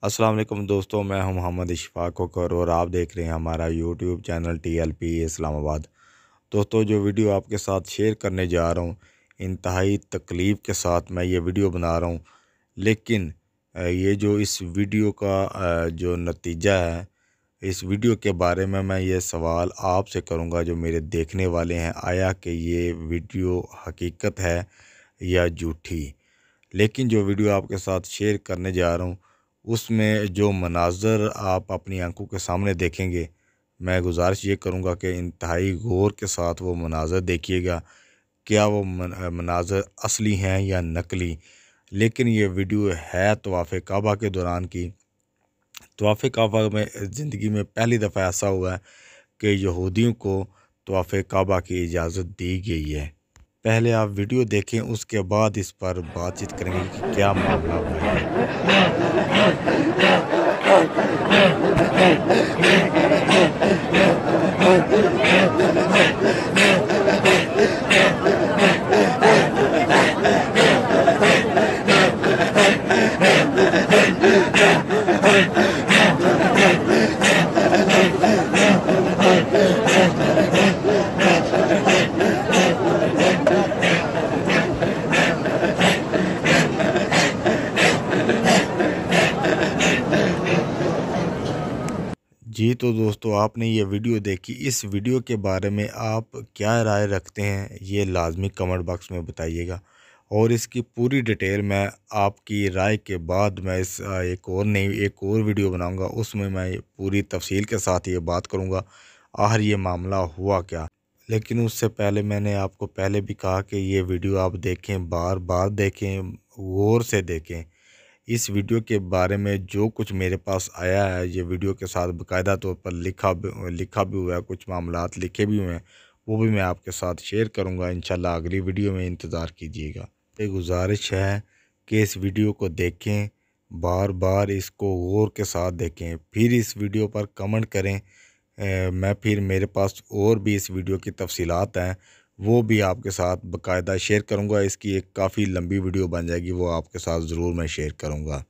अस्सलाम वालेकुम दोस्तों, मैं हूं मोहम्मद इशफाक कोकर और आप देख रहे हैं हमारा यूट्यूब चैनल TLP इस्लामाबाद। दोस्तों, जो वीडियो आपके साथ शेयर करने जा रहा हूं, इंतहाई तकलीफ़ के साथ मैं ये वीडियो बना रहा हूं। लेकिन ये जो इस वीडियो का जो नतीजा है, इस वीडियो के बारे में मैं ये सवाल आपसे करूंगा जो मेरे देखने वाले हैं, आया कि ये वीडियो हकीकत है या झूठी। लेकिन जो वीडियो आपके साथ शेयर करने जा रहा हूँ, उसमें जो मनाज़र आप अपनी आंखों के सामने देखेंगे, मैं गुजारिश ये करूँगा कि इंतहाई गौर के साथ वो मनाज़र देखिएगा। क्या वो मनाज़र असली हैं या नकली। लेकिन ये वीडियो है तवाफ़े काबा के दौरान की। तवाफ़े काबा में ज़िंदगी में पहली दफ़ा ऐसा हुआ है कि यहूदियों को तवाफ़े काबा की इजाज़त दी गई है। पहले आप वीडियो देखें, उसके बाद इस पर बातचीत करेंगे कि क्या मामला हुआ है। जी, तो दोस्तों, आपने ये वीडियो देखी। इस वीडियो के बारे में आप क्या राय रखते हैं, ये लाजमी कमेंट बॉक्स में बताइएगा। और इसकी पूरी डिटेल मैं आपकी राय के बाद मैं एक और वीडियो बनाऊंगा, उसमें मैं पूरी तफसील के साथ ये बात करूंगा आखिर ये मामला हुआ क्या। लेकिन उससे पहले मैंने आपको पहले भी कहा कि ये वीडियो आप देखें, बार बार देखें, गौर से देखें। इस वीडियो के बारे में जो कुछ मेरे पास आया है, ये वीडियो के साथ बाकायदा तौर पर लिखा भी हुआ है, कुछ मामलात लिखे भी हुए हैं, वो भी मैं आपके साथ शेयर करूंगा इंशाल्लाह। अगली वीडियो में इंतज़ार कीजिएगा। एक गुजारिश है कि इस वीडियो को देखें, बार बार इसको गौर के साथ देखें, फिर इस वीडियो पर कमेंट करें। मैं फिर मेरे पास और भी इस वीडियो की तफसीलात हैं, वो भी आपके साथ बाकायदा शेयर करूंगा। इसकी एक काफ़ी लंबी वीडियो बन जाएगी, वो आपके साथ ज़रूर मैं शेयर करूंगा।